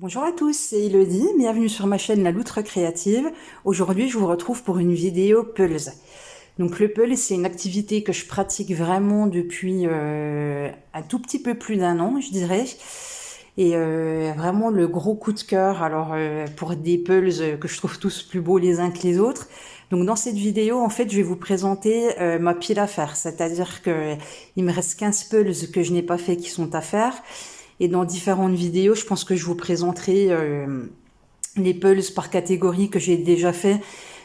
Bonjour à tous, c'est Elodie, bienvenue sur ma chaîne La Loutre Créative. Aujourd'hui, je vous retrouve pour une vidéo Pulse. Donc le Pulse, c'est une activité que je pratique vraiment depuis un tout petit peu plus d'un an, je dirais. Et vraiment le gros coup de cœur, alors pour des Pulse que je trouve tous plus beaux les uns que les autres. Donc dans cette vidéo, en fait, je vais vous présenter ma pile à faire. C'est-à-dire que il me reste 15 Pulse que je n'ai pas fait qui sont à faire. Et dans différentes vidéos, je pense que je vous présenterai les pulls par catégorie que j'ai déjà fait.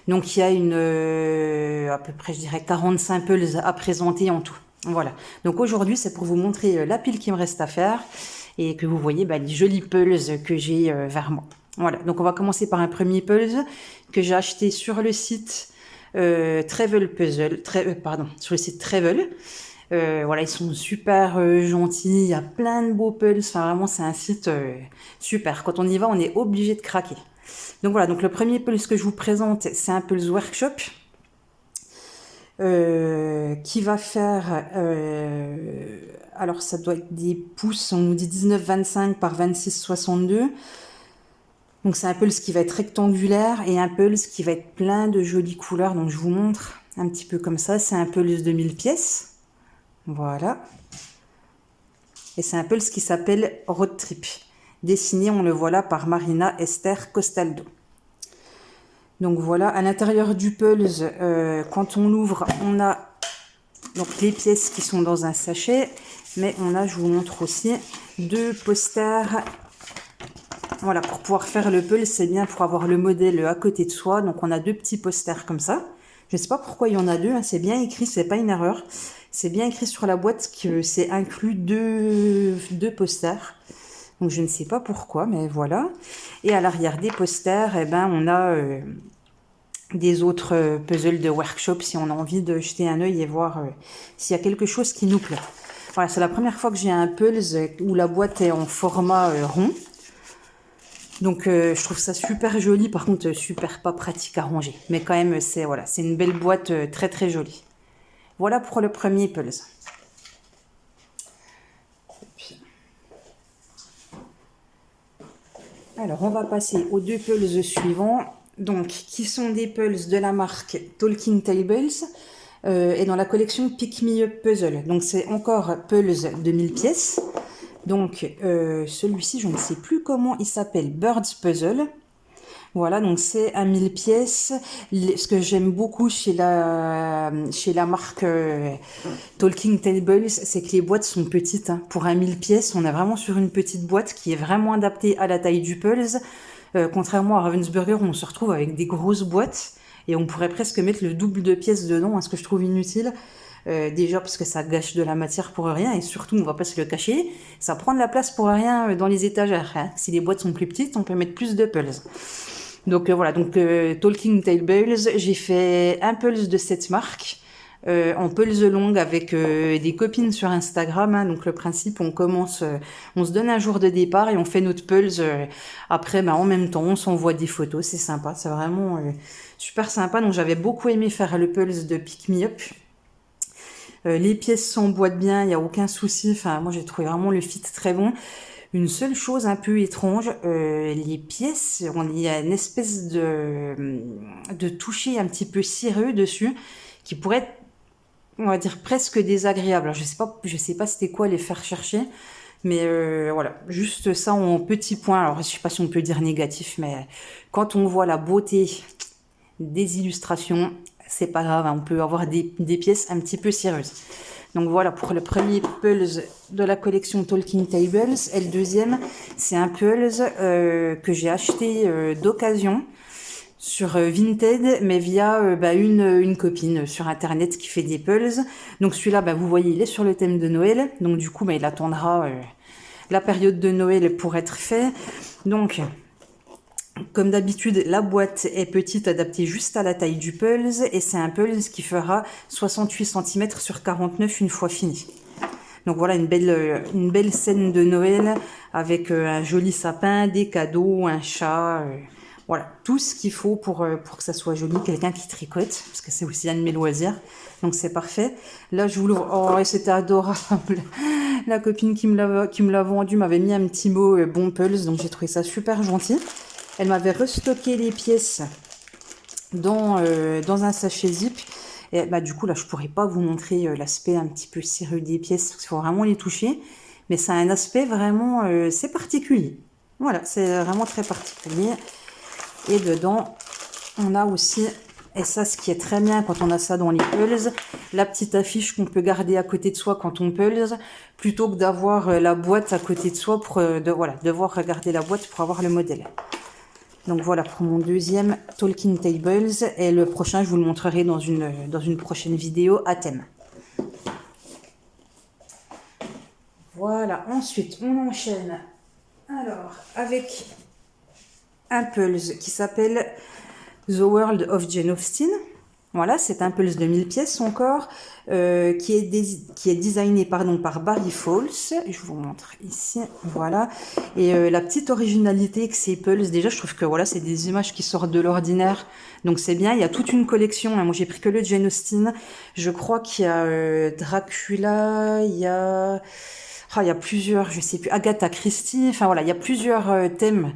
Donc il y a à peu près, je dirais, 45 pulls à présenter en tout. Voilà. Donc aujourd'hui, c'est pour vous montrer la pile qui me reste à faire et que vous voyez les jolis pulls que j'ai vers moi. Voilà. Donc on va commencer par un premier puzzle que j'ai acheté sur le site Travel Puzzle, sur le site Travel. Voilà, ils sont super gentils, il y a plein de beaux pulls, enfin vraiment c'est un site super. Quand on y va, on est obligé de craquer. Donc voilà, donc le premier pulse que je vous présente, c'est un pulse workshop qui va faire, alors ça doit être des pouces, on nous dit 19,25 par 26,62. Donc c'est un pulse qui va être rectangulaire et un pulse qui va être plein de jolies couleurs. Donc je vous montre un petit peu comme ça, c'est un pulse de 1000 pièces. Voilà. Et c'est un pulse qui s'appelle Road Trip. Dessiné, on le voit là, par Marina Esther Costaldo. Donc voilà, à l'intérieur du pulse, quand on l'ouvre, on a donc les pièces qui sont dans un sachet. Mais on a, je vous montre aussi, deux posters. Voilà, pour pouvoir faire le pulse, c'est bien pour avoir le modèle à côté de soi. Donc on a deux petits posters comme ça. Je ne sais pas pourquoi il y en a deux, hein, c'est bien écrit, c'est pas une erreur. C'est bien écrit sur la boîte que c'est inclus deux posters. Donc je ne sais pas pourquoi, mais voilà. Et à l'arrière des posters, on a des autres puzzles de workshop si on a envie de jeter un œil et voir s'il y a quelque chose qui nous plaît. Voilà, c'est la première fois que j'ai un puzzle où la boîte est en format rond. Donc je trouve ça super joli, par contre super pas pratique à ranger. Mais quand même, c'est une belle boîte très très jolie. Voilà pour le premier pulse. Alors on va passer aux deux pulses suivants, donc qui sont des pulses de la marque Talking Tables et dans la collection Pick Me Up Puzzle. Donc c'est encore pulse de 1000 pièces. Donc celui-ci, je ne sais plus comment il s'appelle, Birds Puzzle. Voilà, donc c'est à 1000 pièces. Ce que j'aime beaucoup chez la marque Talking Tables, c'est que les boîtes sont petites. Hein. Pour un 1000 pièces, on est vraiment sur une petite boîte qui est vraiment adaptée à la taille du pulse. Contrairement à Ravensburger, où on se retrouve avec des grosses boîtes et on pourrait presque mettre le double de pièces dedans, hein, ce que je trouve inutile. Déjà parce que ça gâche de la matière pour rien et surtout on va pas se le cacher, ça prend de la place pour rien dans les étagères. Hein. Si les boîtes sont plus petites, on peut mettre plus de pulse. Donc voilà, Talking Tables, j'ai fait un pulse de cette marque en pulse longue avec des copines sur Instagram. Hein. Donc le principe, on se donne un jour de départ et on fait notre pulse. Après, en même temps, on s'envoie des photos, c'est sympa, c'est vraiment super sympa. Donc j'avais beaucoup aimé faire le pulse de Pick Me Up. Les pièces s'emboîtent bien, il n'y a aucun souci. Enfin, moi j'ai trouvé vraiment le fit très bon. Une seule chose un peu étrange, les pièces, il y a une espèce de toucher un petit peu cireux dessus, qui pourrait être, on va dire, presque désagréable. Alors, je sais pas c'était quoi les faire chercher, mais voilà, juste ça en petit point. Alors, je sais pas si on peut dire négatif, mais quand on voit la beauté des illustrations, c'est pas grave, hein, on peut avoir des pièces un petit peu cireuses. Donc voilà pour le premier pulse de la collection Talking Tables. Et le deuxième, c'est un pulse que j'ai acheté d'occasion sur Vinted, mais via une copine sur internet qui fait des pulses. Donc celui-là, vous voyez, il est sur le thème de Noël. Donc du coup, il attendra la période de Noël pour être fait. Donc, comme d'habitude, la boîte est petite, adaptée juste à la taille du pulse, et c'est un pulse qui fera 68 cm sur 49 une fois fini. Donc voilà, une belle scène de Noël avec un joli sapin, des cadeaux, un chat. Voilà, tout ce qu'il faut pour que ça soit joli. Quelqu'un qui tricote, parce que c'est aussi un de mes loisirs. Donc c'est parfait. Là, je vous l'ouvre. Oh, et c'était adorable. La copine qui me l'a vendu m'avait mis un petit mot bon Pulse, donc j'ai trouvé ça super gentil. Elle m'avait restocké les pièces dans un sachet zip. Et bah, du coup, là, je pourrais pas vous montrer l'aspect un petit peu serré des pièces, parce qu'il faut vraiment les toucher. Mais ça a un aspect vraiment, c'est particulier. Voilà, c'est vraiment très particulier. Et dedans, on a aussi, et ça, ce qui est très bien quand on a ça dans les pulls, la petite affiche qu'on peut garder à côté de soi quand on pulls, plutôt que d'avoir la boîte à côté de soi pour voilà, devoir regarder la boîte pour avoir le modèle. Donc voilà pour mon deuxième Talking Tables, et le prochain, je vous le montrerai dans une prochaine vidéo à thème. Voilà, ensuite, on enchaîne alors avec un pulse qui s'appelle The World of Jane Austen. Voilà, c'est un pulse de 1000 pièces encore, qui est designé par Barry Falls. Je vous montre ici, voilà. Et la petite originalité que ces pulses, déjà, je trouve que voilà, c'est des images qui sortent de l'ordinaire. Donc c'est bien, il y a toute une collection. Hein. Moi, j'ai pris que le Jane Austen. Je crois qu'il y a Dracula, il y a... Oh, il y a plusieurs, je sais plus, Agatha Christie. Enfin voilà, il y a plusieurs thèmes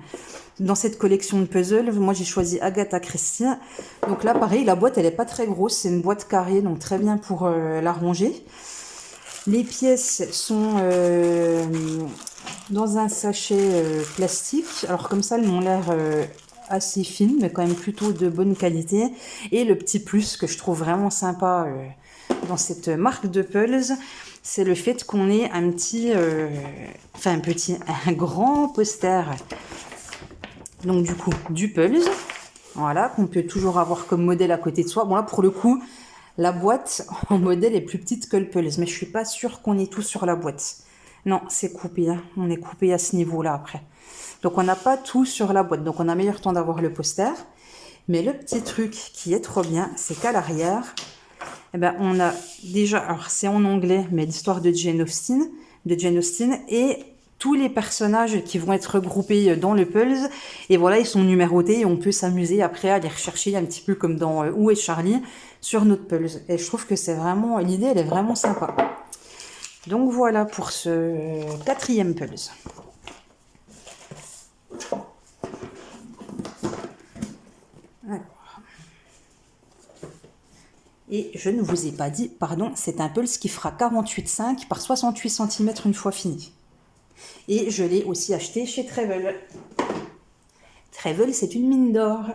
dans cette collection de puzzles. Moi, j'ai choisi Agatha Christie. Donc là, pareil, la boîte, elle est pas très grosse. C'est une boîte carrée, donc très bien pour la ranger. Les pièces sont dans un sachet plastique. Alors comme ça, elles m'ont l'air assez fines, mais quand même plutôt de bonne qualité. Et le petit plus que je trouve vraiment sympa dans cette marque de pulls, c'est le fait qu'on ait un grand poster. Donc du coup, du Pulse, voilà, qu'on peut toujours avoir comme modèle à côté de soi. Bon là, pour le coup, la boîte en modèle est plus petite que le Pulse, mais je suis pas sûre qu'on ait tout sur la boîte. Non, c'est coupé, hein. On est coupé à ce niveau-là après. Donc on n'a pas tout sur la boîte, donc on a meilleur temps d'avoir le poster. Mais le petit truc qui est trop bien, c'est qu'à l'arrière, eh ben, on a déjà, alors c'est en anglais, mais l'histoire de Jane Austen, et tous les personnages qui vont être regroupés dans le Pulse, et voilà, ils sont numérotés, et on peut s'amuser après à les rechercher un petit peu comme dans Où est Charlie, sur notre Pulse. Et je trouve que c'est vraiment, l'idée, elle est vraiment sympa. Donc voilà pour ce quatrième Pulse. Alors. Et je ne vous ai pas dit, pardon, c'est un Pulse qui fera 48,5 par 68 cm une fois fini. Et je l'ai aussi acheté chez Travel. Travel, c'est une mine d'or.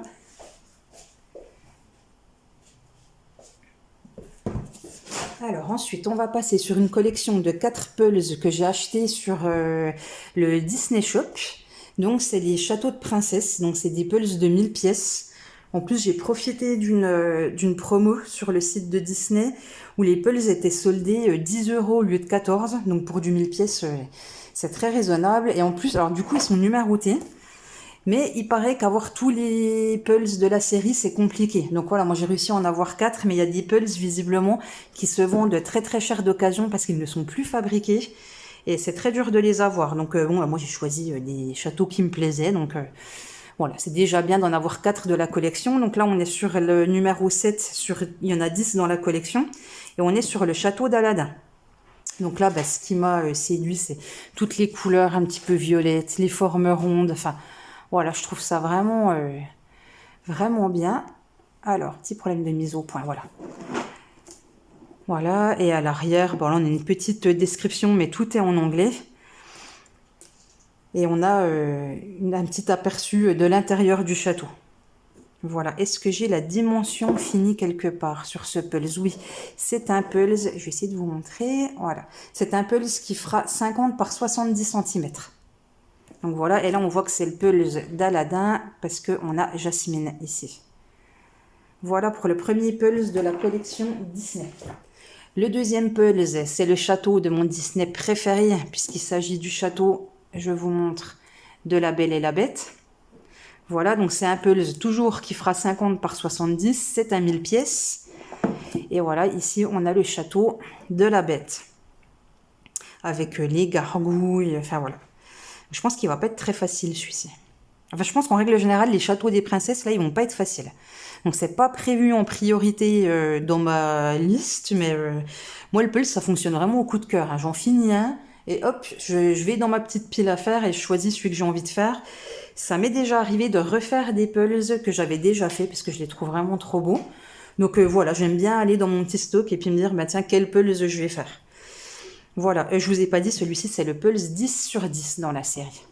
Alors ensuite, on va passer sur une collection de 4 pulls que j'ai acheté sur le Disney Shop. Donc c'est les châteaux de princesse, donc c'est des pulls de 1000 pièces. En plus, j'ai profité d'une promo sur le site de Disney où les pulls étaient soldés 10 € au lieu de 14. Donc pour du 1000 pièces, c'est très raisonnable. Et en plus, alors du coup, ils sont numérotés. Mais il paraît qu'avoir tous les pulls de la série, c'est compliqué. Donc voilà, moi j'ai réussi à en avoir 4, mais il y a des pulls visiblement qui se vendent très très cher d'occasion parce qu'ils ne sont plus fabriqués. Et c'est très dur de les avoir. Donc bon, moi j'ai choisi des châteaux qui me plaisaient. Donc voilà, c'est déjà bien d'en avoir 4 de la collection. Donc là on est sur le numéro 7, il y en a 10 dans la collection. Et on est sur le château d'Aladin. Donc là, ce qui m'a séduit, c'est toutes les couleurs un petit peu violettes, les formes rondes, enfin... Voilà, je trouve ça vraiment, vraiment bien. Alors, petit problème de mise au point, voilà. Voilà, et à l'arrière, bon là on a une petite description, mais tout est en anglais. Et on a un petit aperçu de l'intérieur du château. Voilà, est-ce que j'ai la dimension finie quelque part sur ce pulse? Oui, c'est un pulse, je vais essayer de vous montrer. Voilà, c'est un pulse qui fera 50 par 70 cm. Donc voilà, et là on voit que c'est le pulse d'Aladin parce qu'on a Jasmine ici. Voilà pour le premier pulse de la collection Disney. Le deuxième pulse, c'est le château de mon Disney préféré puisqu'il s'agit du château, je vous montre, de La Belle et la Bête. Voilà, donc c'est un pulse toujours qui fera 50 par 70, c'est un 1000 pièces. Et voilà, ici on a le château de la Bête. Avec les gargouilles, enfin voilà. Je pense qu'il va pas être très facile celui-ci. Enfin, je pense qu'en règle générale, les châteaux des princesses, là, ils vont pas être faciles. Donc, c'est pas prévu en priorité dans ma liste, mais moi, le Pulse, ça fonctionne vraiment au coup de cœur, hein. J'en finis un, et hop, je vais dans ma petite pile à faire et je choisis celui que j'ai envie de faire. Ça m'est déjà arrivé de refaire des Pulse que j'avais déjà fait, parce que je les trouve vraiment trop beaux. Donc voilà, j'aime bien aller dans mon petit stock et puis me dire, bah tiens, quel Pulse je vais faire. Voilà, je vous ai pas dit, celui-ci, c'est le Pulse 10 sur 10 dans la série.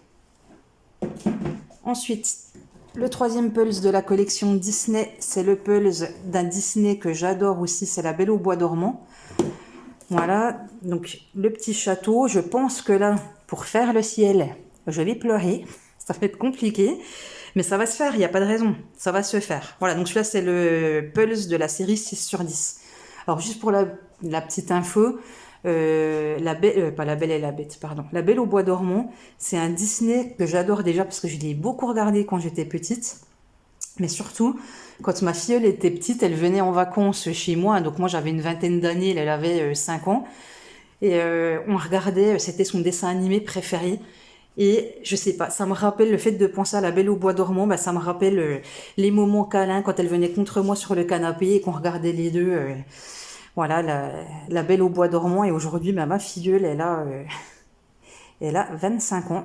Ensuite, le troisième Pulse de la collection Disney, c'est le Pulse d'un Disney que j'adore aussi, c'est La Belle au Bois dormant. Voilà, donc le petit château, je pense que là, pour faire le ciel, je vais pleurer, ça va être compliqué, mais ça va se faire, il n'y a pas de raison, ça va se faire. Voilà, donc celui-là, c'est le Pulse de la série 6 sur 10. Alors, juste pour la petite info, pas La Belle et la Bête, pardon. La Belle au Bois dormant, c'est un Disney que j'adore déjà parce que je l'ai beaucoup regardé quand j'étais petite. Mais surtout, quand ma fille elle était petite, elle venait en vacances chez moi. Donc moi j'avais une vingtaine d'années, elle avait 5 ans. Et on regardait, c'était son dessin animé préféré. Et je sais pas, ça me rappelle le fait de penser à La Belle au Bois dormant, bah, ça me rappelle les moments câlins quand elle venait contre moi sur le canapé et qu'on regardait les deux. Voilà, la Belle au Bois dormant. Et aujourd'hui, bah, ma filleule, elle a 25 ans.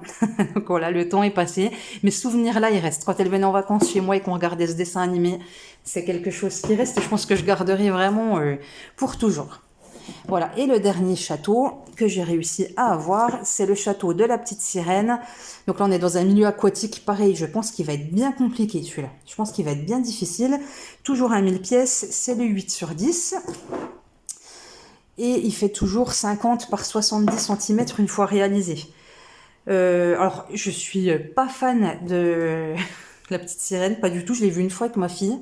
Donc voilà, le temps est passé. Mes souvenirs là, ils restent. Quand elle venait en vacances chez moi et qu'on regardait ce dessin animé, c'est quelque chose qui reste et je pense que je garderai vraiment pour toujours. Voilà, et le dernier château que j'ai réussi à avoir, c'est le château de la petite sirène. Donc là, on est dans un milieu aquatique, pareil, je pense qu'il va être bien compliqué celui-là. Je pense qu'il va être bien difficile. Toujours un 1000 pièces, c'est le 8 sur 10. Et il fait toujours 50 par 70 cm une fois réalisé. Alors, je suis pas fan de la petite sirène, pas du tout. Je l'ai vu une fois avec ma fille.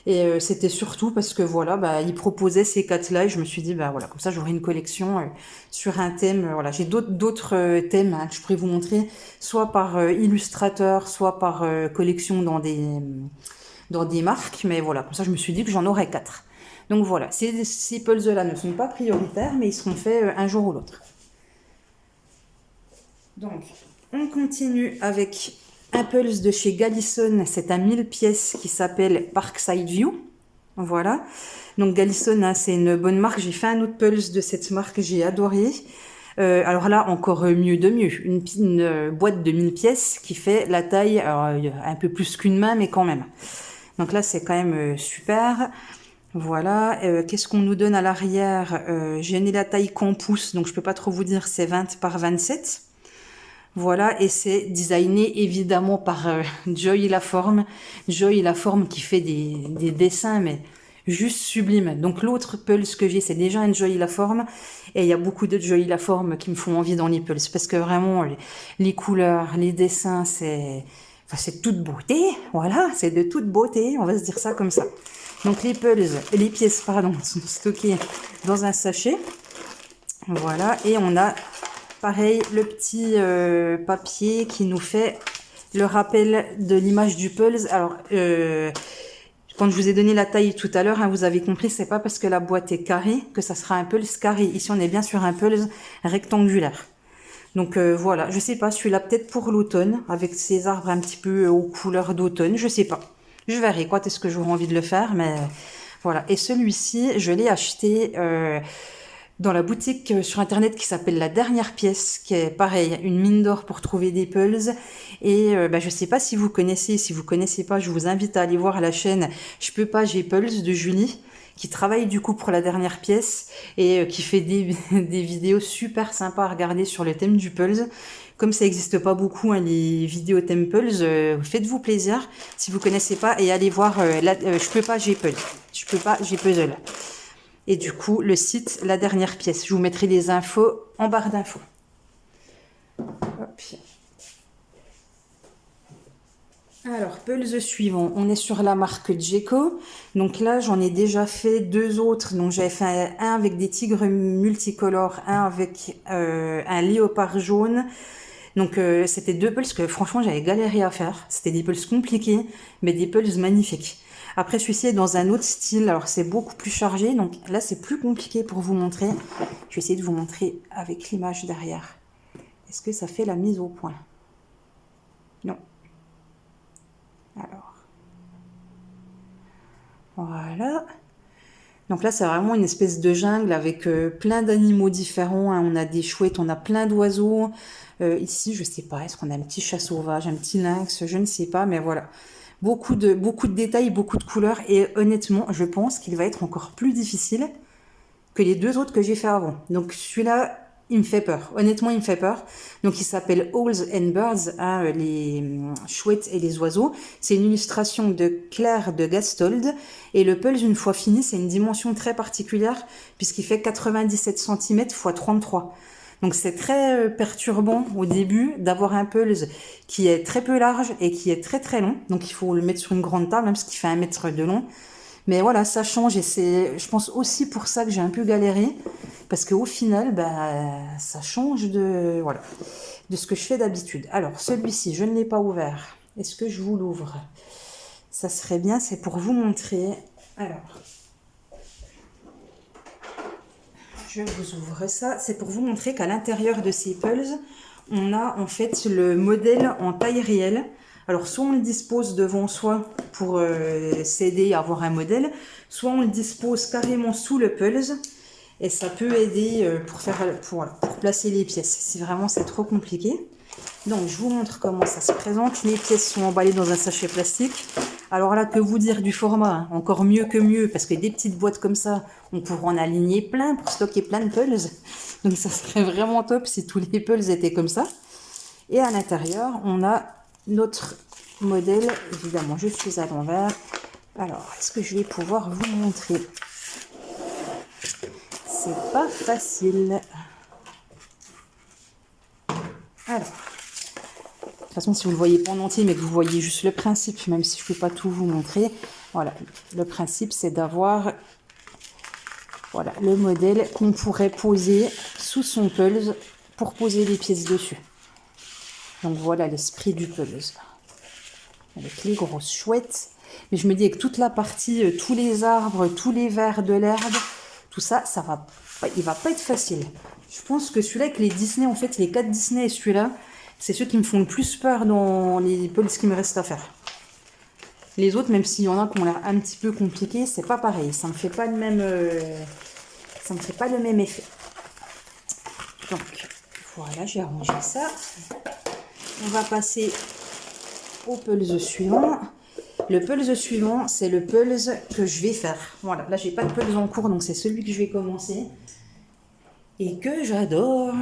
Et c'était surtout parce que voilà, bah, il proposait ces quatre-là et je me suis dit, bah voilà, comme ça j'aurai une collection sur un thème. Voilà, j'ai d'autres thèmes hein, que je pourrais vous montrer, soit par illustrateur, soit par collection dans des marques. Mais voilà, comme ça je me suis dit que j'en aurais 4. Donc voilà, ces pulls-là ne sont pas prioritaires, mais ils seront faits un jour ou l'autre. Donc, on continue avec un pulse de chez Gallison, c'est un 1000 pièces qui s'appelle Parkside View. Voilà. Donc Gallison, hein, c'est une bonne marque. J'ai fait un autre pulse de cette marque, j'ai adoré. Alors là, encore mieux de mieux. Une boîte de 1000 pièces qui fait la taille, alors, un peu plus qu'une main, mais quand même. Donc là, c'est quand même super. Voilà, qu'est-ce qu'on nous donne à l'arrière? J'ai mis la taille qu'en pouces, donc je peux pas trop vous dire, c'est 20 par 27. Voilà, et c'est designé évidemment par Joy Laforme. Joy Laforme qui fait des dessins, mais juste sublimes. Donc l'autre Pulse que j'ai, c'est déjà un Joy Laforme. Et il y a beaucoup de Joy Laforme qui me font envie dans les Pulse. Parce que vraiment, les couleurs, les dessins, c'est toute beauté. Voilà, c'est de toute beauté. On va se dire ça comme ça. Donc les pièces, pardon, sont stockées dans un sachet. Voilà, et on a pareil le petit papier qui nous fait le rappel de l'image du pulse. Alors, quand je vous ai donné la taille tout à l'heure, hein, vous avez compris, c'est pas parce que la boîte est carrée que ça sera un pulse carré. Ici, on est bien sur un pulse rectangulaire. Donc voilà, je sais pas, celui-là peut-être pour l'automne, avec ces arbres un petit peu aux couleurs d'automne, je sais pas. Je verrai quand est-ce que j'aurai envie de le faire, mais voilà. Et celui-ci, je l'ai acheté dans la boutique sur internet qui s'appelle La Dernière Pièce, qui est pareil, une mine d'or pour trouver des pulls. Et je sais pas si vous connaissez, si vous connaissez pas, je vous invite à aller voir la chaîne Je peux pas, j'ai pulls de Julie, qui travaille du coup pour La Dernière Pièce et qui fait des vidéos super sympas à regarder sur le thème du pulls. Comme ça n'existe pas beaucoup, hein, les vidéos thème pulls, faites-vous plaisir si vous connaissez pas et allez voir Je peux pas, j'ai puzzle. Je peux pas, j'ai puzzle. Et du coup, le site La Dernière Pièce. Je vous mettrai les infos en barre d'infos. Hop. Alors, pulse suivant. On est sur la marque Djeco. Donc là, j'en ai déjà fait 2 autres. Donc j'avais fait un avec des tigres multicolores, un avec un léopard jaune. Donc c'était 2 pulses que franchement j'avais galéré à faire. C'était des pulses compliquées, mais des pulses magnifiques. Après celui-ci est dans un autre style, alors c'est beaucoup plus chargé, donc là c'est plus compliqué pour vous montrer. Je vais essayer de vous montrer avec l'image derrière. Est-ce que ça fait la mise au point? Non. Alors, voilà. Donc là, c'est vraiment une espèce de jungle avec plein d'animaux différents, hein. On a des chouettes, on a plein d'oiseaux. Ici, je sais pas, est-ce qu'on a un petit chat sauvage, un petit lynx, je ne sais pas, mais voilà. Beaucoup de détails, beaucoup de couleurs. Et honnêtement, je pense qu'il va être encore plus difficile que les deux autres que j'ai fait avant. Donc celui-là, il me fait peur. Honnêtement, il me fait peur. Donc il s'appelle Owls and Birds, hein, les chouettes et les oiseaux. C'est une illustration de Claire de Gastold. Et le pulse, une fois fini, c'est une dimension très particulière puisqu'il fait 97 cm x 33. Donc c'est très perturbant au début d'avoir un pulse qui est très peu large et qui est très très long. Donc il faut le mettre sur une grande table, même parce qu'il fait 1 mètre de long. Mais voilà, ça change et c'est, je pense aussi pour ça que j'ai un peu galéré. Parce qu'au final, bah, ça change voilà, de ce que je fais d'habitude. Alors celui-ci, je ne l'ai pas ouvert. Est-ce que je vous l'ouvre? Ça serait bien, c'est pour vous montrer. Alors, je vous ouvre ça. C'est pour vous montrer qu'à l'intérieur de ces pulls, on a en fait le modèle en taille réelle. Alors, soit on le dispose devant soi pour s'aider à avoir un modèle, soit on le dispose carrément sous le pulse. Et ça peut aider pour placer les pièces. Si vraiment c'est trop compliqué. Donc, je vous montre comment ça se présente. Les pièces sont emballées dans un sachet plastique. Alors là, que vous dire du format, hein, encore mieux que mieux, parce que des petites boîtes comme ça, on pourrait en aligner plein pour stocker plein de pulls. Donc ça serait vraiment top si tous les pulls étaient comme ça. Et à l'intérieur, on a notre modèle. Évidemment, je suis à l'envers. Alors, est-ce que je vais pouvoir vous montrer? C'est pas facile. Alors, de toute façon, si vous ne le voyez pas en entier, mais que vous voyez juste le principe, même si je ne peux pas tout vous montrer, voilà, le principe, c'est d'avoir voilà, le modèle qu'on pourrait poser sous son pulse pour poser les pièces dessus. Donc voilà l'esprit du pulse. Avec les grosses chouettes. Mais je me dis avec toute la partie, tous les arbres, tous les vers de l'herbe, tout ça, il va pas être facile. Je pense que celui-là avec les Disney, en fait, les 4 Disney et celui-là, c'est ceux qui me font le plus peur dans les pulls qui me restent à faire. Les autres, même s'il y en a qui ont l'air un petit peu compliqués, c'est pas pareil. Ça me fait pas le même, effet. Donc, voilà, j'ai arrangé ça. On va passer au pulse suivant. Le pulse suivant, c'est le pulse que je vais faire. Voilà, là, j'ai pas de pulse en cours, donc c'est celui que je vais commencer. Et que j'adore.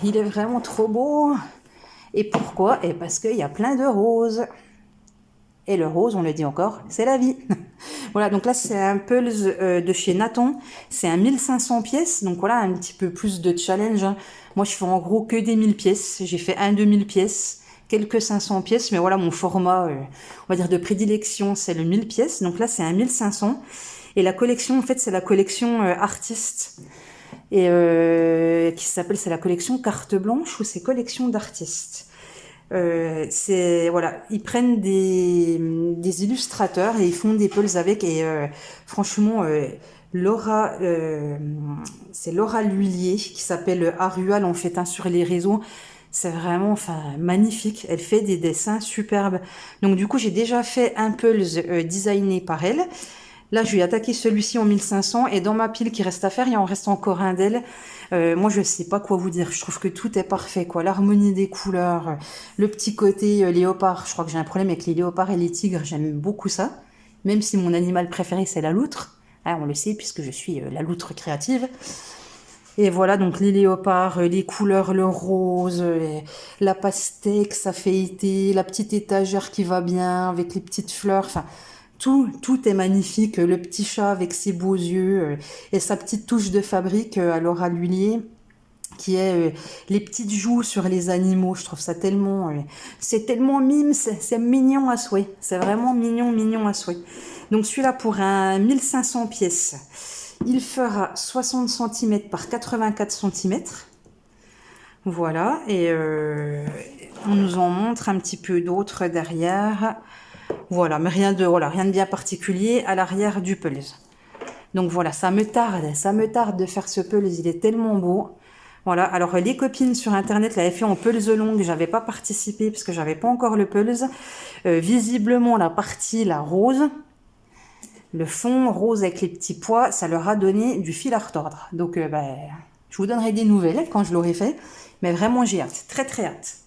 Il est vraiment trop beau. Et pourquoi? Et parce qu'il y a plein de roses. Et le rose, on le dit encore, c'est la vie. Voilà, donc là, c'est un pulse de chez Nathan. C'est un 1500 pièces. Donc voilà, un petit peu plus de challenge, hein. Moi, je fais en gros que des 1000 pièces. J'ai fait un 2000 pièces, quelques 500 pièces. Mais voilà, mon format, on va dire de prédilection, c'est le 1000 pièces. Donc là, c'est un 1500. Et la collection, en fait, c'est la collection artiste. Et c'est la collection carte blanche ou c'est collection d'artistes. Voilà, ils prennent des illustrateurs et ils font des pulls avec et franchement c'est Laura Lhuillier qui s'appelle Arual en fait, hein, sur les réseaux. C'est vraiment magnifique, elle fait des dessins superbes. Donc du coup j'ai déjà fait un pulls designé par elle. Là, je vais attaquer celui-ci en 1500 et dans ma pile qui reste à faire, il en reste encore un d'elle. Moi, je sais pas quoi vous dire. Je trouve que tout est parfait, quoi. L'harmonie des couleurs, le petit côté léopard. Je crois que j'ai un problème avec les léopards et les tigres. J'aime beaucoup ça. Même si mon animal préféré, c'est la loutre. Hein, on le sait puisque je suis la loutre créative. Et voilà, donc les léopards, les couleurs, le rose, la pastèque, ça fait été, la petite étagère qui va bien avec les petites fleurs. Enfin, tout est magnifique. Le petit chat avec ses beaux yeux et sa petite touche de fabrique à Laura Lhuillier, qui est les petites joues sur les animaux. Je trouve ça tellement... c'est tellement mime, c'est mignon à souhait. C'est vraiment mignon, mignon à souhait. Donc celui-là, pour un 1500 pièces, il fera 60 cm par 84 cm. Voilà, et on nous en montre un petit peu d'autres derrière. Voilà, mais rien de bien particulier à l'arrière du pulse. Donc voilà, ça me tarde de faire ce pulse, il est tellement beau. Voilà, alors les copines sur internet l'avaient fait en pulse longue, j'avais pas participé parce que j'avais pas encore le pulse. Visiblement la partie la rose, le fond rose avec les petits pois, ça leur a donné du fil à retordre. Donc je vous donnerai des nouvelles quand je l'aurai fait, mais vraiment j'ai hâte, très très hâte.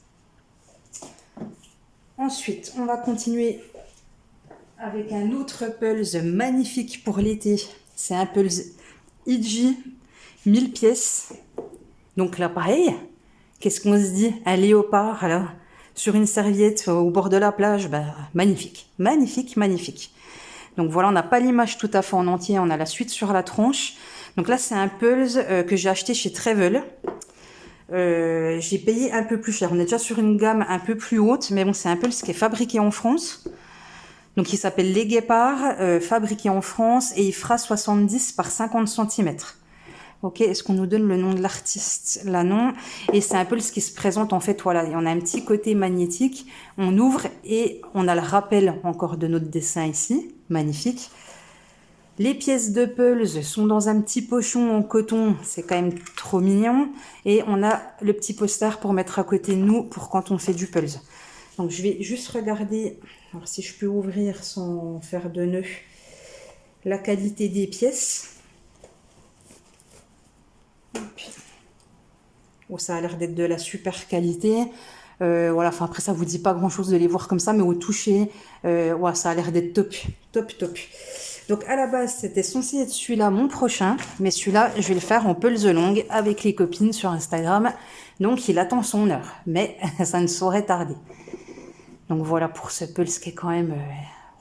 Ensuite, on va continuer avec un autre pulse magnifique pour l'été. C'est un pulse Iji, 1000 pièces. Donc là, pareil, qu'est-ce qu'on se dit? Un léopard, là, sur une serviette au bord de la plage, magnifique, magnifique, magnifique. Donc voilà, on n'a pas l'image tout à fait en entier, on a la suite sur la tronche. Donc là, c'est un pulse que j'ai acheté chez Travel. J'ai payé un peu plus cher. On est déjà sur une gamme un peu plus haute, mais bon, c'est un pulse qui est fabriqué en France. Donc il s'appelle Les Guépards, fabriqué en France, et il fera 70 par 50 cm. Ok, est-ce qu'on nous donne le nom de l'artiste? Là, non. Et c'est un peu ce qui se présente, en fait, voilà, on a un petit côté magnétique, on ouvre et on a le rappel encore de notre dessin ici, magnifique. Les pièces de pulse sont dans un petit pochon en coton, c'est quand même trop mignon. Et on a le petit poster pour mettre à côté de nous pour quand on fait du pulse. Donc je vais juste regarder, alors si je peux ouvrir sans faire de nœud, la qualité des pièces. Oh, ça a l'air d'être de la super qualité. Voilà, enfin après ça vous dit pas grand chose de les voir comme ça, mais au toucher, ouais, ça a l'air d'être top, top, top. Donc à la base c'était censé être celui-là mon prochain, mais celui-là je vais le faire en pulse longue avec les copines sur Instagram. Donc il attend son heure, mais ça ne saurait tarder. Donc voilà pour ce pulse qui est quand même,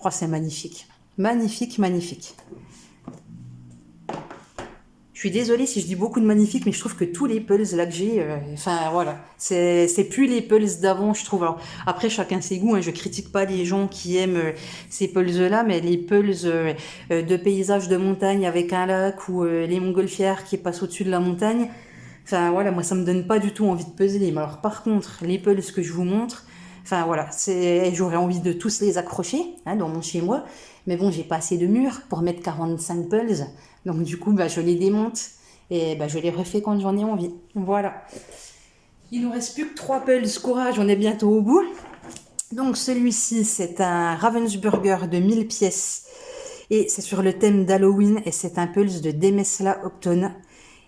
oh, c'est magnifique, magnifique, magnifique. Je suis désolée si je dis beaucoup de magnifiques, mais je trouve que tous les pulses là que j'ai, enfin voilà, c'est plus les pulses d'avant, je trouve. Alors après chacun ses goûts, hein, je critique pas les gens qui aiment ces pulses là, mais les pulses de paysages de montagne avec un lac ou les montgolfières qui passent au-dessus de la montagne, enfin voilà, moi ça me donne pas du tout envie de puzzler. Mais alors par contre, les pulses que je vous montre, enfin voilà, j'aurais envie de tous les accrocher hein, dans mon chez moi, mais bon, j'ai pas assez de murs pour mettre 45 pulses. Donc du coup, je les démonte et je les refais quand j'en ai envie. Voilà. Il nous reste plus que 3 pulses. Courage, on est bientôt au bout. Donc celui-ci, c'est un Ravensburger de 1000 pièces. Et c'est sur le thème d'Halloween et c'est un pulse de Demesla Octone.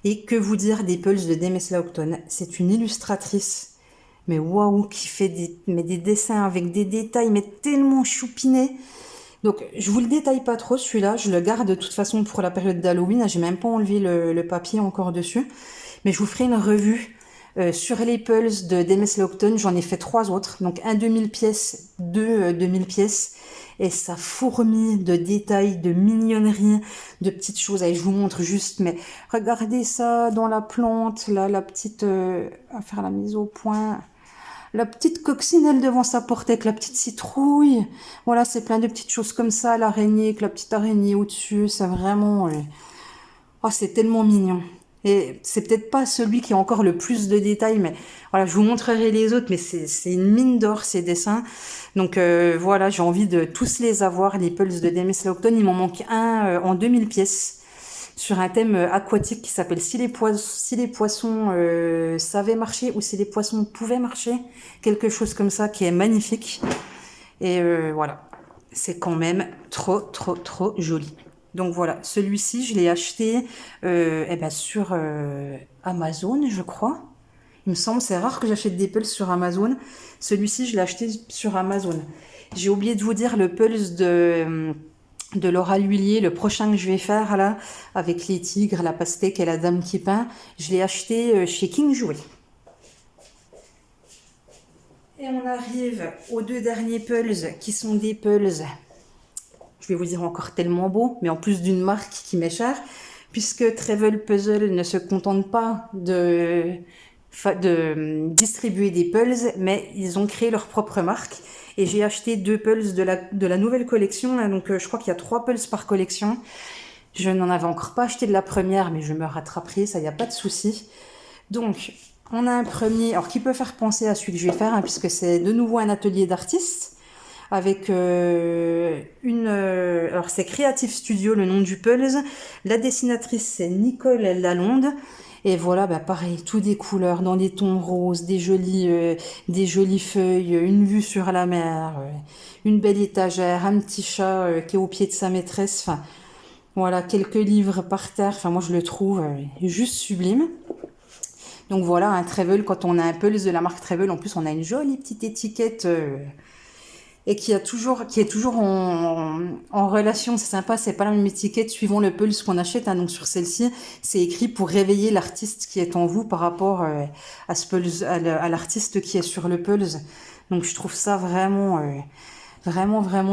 Et que vous dire des pulses de Demesla Octone? C'est une illustratrice, mais waouh, qui fait des dessins avec des détails, mais tellement choupinés. Donc, je vous le détaille pas trop, celui-là. Je le garde de toute façon pour la période d'Halloween. J'ai même pas enlevé le papier encore dessus. Mais je vous ferai une revue sur les pulses de Demesla Octone. J'en ai fait 3 autres. Donc, un 2000 pièces, 2 2000 pièces. Et ça fourmille de détails, de mignonneries, de petites choses. Allez, je vous montre juste. Mais regardez ça dans la plante, là, la petite... à faire la mise au point... La petite coccinelle devant sa porte avec la petite citrouille. Voilà, c'est plein de petites choses comme ça. L'araignée avec la petite araignée au-dessus. C'est vraiment... Oh, c'est tellement mignon. Et c'est peut-être pas celui qui a encore le plus de détails, mais voilà, je vous montrerai les autres, mais c'est une mine d'or ces dessins. Donc voilà, j'ai envie de tous les avoir, les pulses de Demesla Octone. Il m'en manque un en 2000 pièces sur un thème aquatique qui s'appelle Si les poissons savaient marcher ou si les poissons pouvaient marcher, quelque chose comme ça qui est magnifique. Et voilà, c'est quand même trop, trop, trop joli. Donc voilà, celui-ci, je l'ai acheté sur Amazon, je crois. Il me semble, c'est rare que j'achète des pulses sur Amazon. Celui-ci, je l'ai acheté sur Amazon. J'ai oublié de vous dire le pulse de Laura Lhuillier, le prochain que je vais faire là, avec les tigres, la pastèque et la dame qui peint. Je l'ai acheté chez King Jouet. Et on arrive aux 2 derniers pulses qui sont des pulses, je vais vous dire encore tellement beaux, mais en plus d'une marque qui m'est chère, puisque Travel Puzzle ne se contente pas de distribuer des pulses, mais ils ont créé leur propre marque. Et j'ai acheté 2 pulses de la nouvelle collection, là, donc je crois qu'il y a 3 pulses par collection. Je n'en avais encore pas acheté de la première, mais je me rattraperai, ça, il n'y a pas de souci. Donc, on a un premier, alors qui peut faire penser à celui que je vais faire, hein, puisque c'est de nouveau un atelier d'artiste, avec alors c'est Creative Studio, le nom du pulse. La dessinatrice, c'est Nicole Lalonde. Et voilà, bah pareil, tout des couleurs, dans des tons roses, des jolies feuilles, une vue sur la mer, une belle étagère, un petit chat qui est au pied de sa maîtresse. Enfin, voilà, quelques livres par terre. Enfin, moi, je le trouve juste sublime. Donc voilà, un Travel, quand on a un Pulse de la marque Travel, en plus, on a une jolie petite étiquette et qui est toujours en relation. C'est sympa, c'est pas la même étiquette suivant le Pulse qu'on achète. Hein. Donc sur celle-ci, c'est écrit pour réveiller l'artiste qui est en vous par rapport à ce Pulse, à l'artiste qui est sur le Pulse. Donc je trouve ça vraiment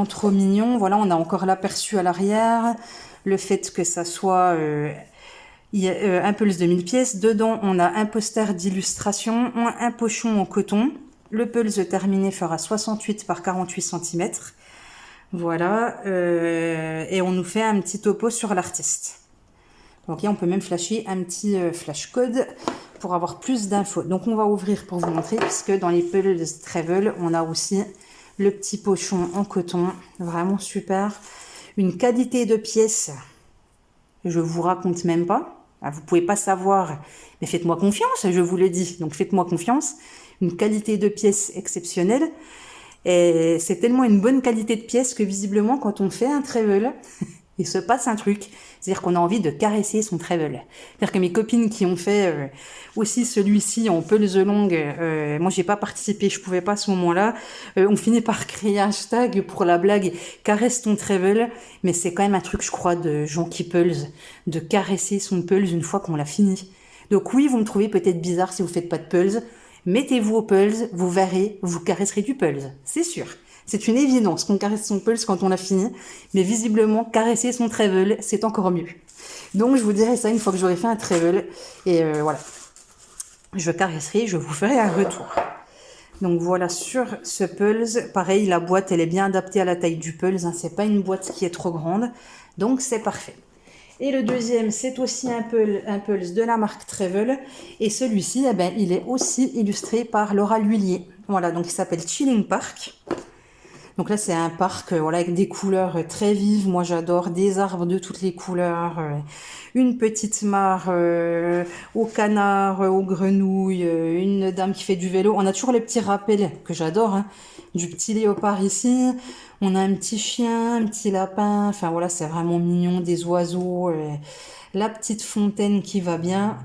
trop mignon. Voilà, on a encore l'aperçu à l'arrière, le fait que ça soit il y a un Pulse de 1000 pièces. Dedans, on a un poster d'illustration, un pochon en coton. Le Pulse terminé fera 68 par 48 cm. Voilà. Et on nous fait un petit topo sur l'artiste. Ok, on peut même flasher un petit flash code pour avoir plus d'infos. Donc on va ouvrir pour vous montrer, puisque dans les Pulse Travel, on a aussi le petit pochon en coton. Vraiment super. Une qualité de pièce, je vous raconte même pas. Vous pouvez pas savoir, mais faites-moi confiance, je vous le dis. Donc faites-moi confiance. Une qualité de pièce exceptionnelle. Et c'est tellement une bonne qualité de pièce que visiblement, quand on fait un travel, il se passe un truc. C'est-à-dire qu'on a envie de caresser son travel. C'est-à-dire que mes copines qui ont fait aussi celui-ci en Pulse longue, moi j'ai pas participé, je pouvais pas à ce moment-là, on finit par créer un hashtag pour la blague caresse ton travel, mais c'est quand même un truc, je crois, de gens qui pulse, de caresser son pulse une fois qu'on l'a fini. Donc oui, vous me trouvez peut-être bizarre si vous faites pas de pulse, mettez-vous au pulse, vous verrez, vous caresserez du pulse, c'est sûr. C'est une évidence qu'on caresse son pulse quand on l'a fini, mais visiblement, caresser son travel, c'est encore mieux. Donc, je vous dirai ça une fois que j'aurai fait un travel, et voilà. Je caresserai, je vous ferai un retour. Donc voilà, sur ce pulse, pareil, la boîte, elle est bien adaptée à la taille du pulse, hein, c'est pas une boîte qui est trop grande, donc c'est parfait. Et le deuxième, c'est aussi un pulse de la marque Travel. Et celui-ci, eh ben, il est aussi illustré par Laura Lhuillier. Voilà, donc il s'appelle Chilling Park. Donc là, c'est un parc voilà, avec des couleurs très vives. Moi, j'adore des arbres de toutes les couleurs. Une petite mare au canard, aux grenouilles, une dame qui fait du vélo. On a toujours les petits rappels que j'adore, hein, du petit léopard ici. On a un petit chien, un petit lapin. Enfin voilà, c'est vraiment mignon, des oiseaux. La petite fontaine qui va bien.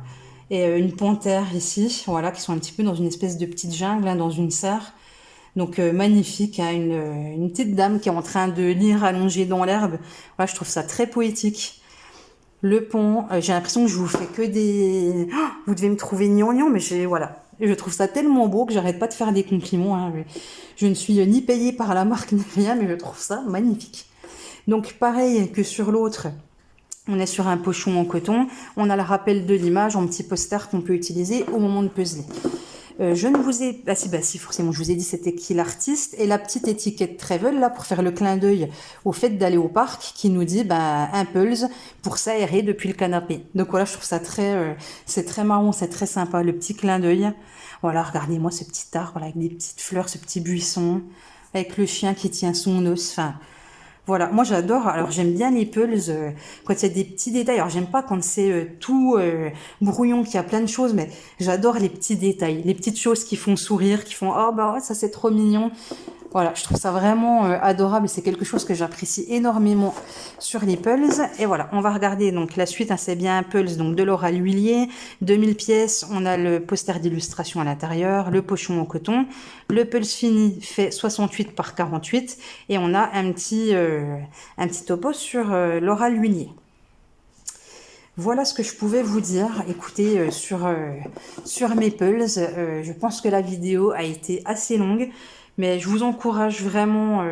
Et une panthère ici, voilà, qui sont un petit peu dans une espèce de petite jungle, hein, dans une serre. Donc magnifique, hein, une petite dame qui est en train de lire allongée dans l'herbe. Voilà, je trouve ça très poétique. Le pont, j'ai l'impression que je vous fais que des... Oh, vous devez me trouver gnangnan, mais voilà. Je trouve ça tellement beau que j'arrête pas de faire des compliments. Hein. Je ne suis ni payée par la marque ni rien, mais je trouve ça magnifique. Donc pareil que sur l'autre, on est sur un pochon en coton. On a le rappel de l'image en petit poster qu'on peut utiliser au moment de puzzler. Je ne vous ai... Ah si, forcément, je vous ai dit c'était qui l'artiste. Et la petite étiquette Travel, là, pour faire le clin d'œil au fait d'aller au parc, qui nous dit, un pulse pour s'aérer depuis le canapé. Donc voilà, je trouve ça c'est très marrant, c'est très sympa, le petit clin d'œil. Voilà, regardez-moi ce petit arbre, là, avec des petites fleurs, ce petit buisson, avec le chien qui tient son os, enfin... Voilà, moi j'adore, alors j'aime bien les pulses quand il y a des petits détails, alors j'aime pas quand c'est tout brouillon, qu'il y a plein de choses, mais j'adore les petits détails, les petites choses qui font sourire, qui font « Oh bah ouais, ça c'est trop mignon ». Voilà, je trouve ça vraiment adorable et c'est quelque chose que j'apprécie énormément sur les pulses. Et voilà, on va regarder donc la suite, hein, c'est bien un pulse donc de Laura Lhuillier, 2000 pièces, on a le poster d'illustration à l'intérieur, le pochon en coton, le pulse fini fait 68 par 48 et on a un petit topo sur Laura Lhuillier. Voilà ce que je pouvais vous dire. Écoutez, sur mes pulses, je pense que la vidéo a été assez longue. Mais je vous encourage vraiment,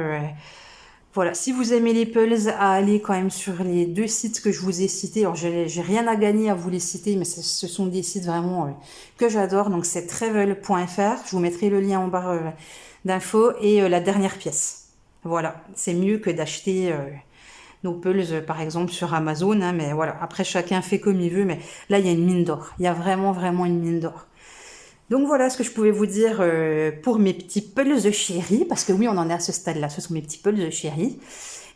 voilà, si vous aimez les pulses, à aller quand même sur les deux sites que je vous ai cités. Alors, j'ai rien à gagner à vous les citer, mais ce sont des sites vraiment que j'adore. Donc, c'est travel.fr. Je vous mettrai le lien en barre d'infos et la dernière pièce. Voilà, c'est mieux que d'acheter nos pulses, par exemple, sur Amazon. Hein, mais voilà, après, chacun fait comme il veut. Mais là, il y a une mine d'or. Il y a vraiment une mine d'or. Donc voilà ce que je pouvais vous dire pour mes petits pulses de chéri, parce que oui, on en est à ce stade-là, ce sont mes petits pulses de chéri.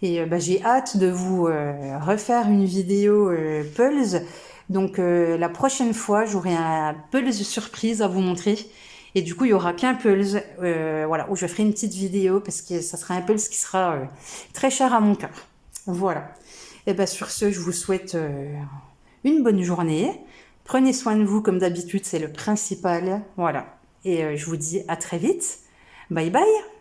Et j'ai hâte de vous refaire une vidéo pulse Donc la prochaine fois, j'aurai un Pulse surprise à vous montrer. Et du coup, il y aura qu'un Pulse, voilà, où je ferai une petite vidéo parce que ça sera un Pulse qui sera très cher à mon cœur. Voilà. Et bien sur ce, je vous souhaite une bonne journée. Prenez soin de vous comme d'habitude, c'est le principal. Voilà. Et je vous dis à très vite. Bye bye.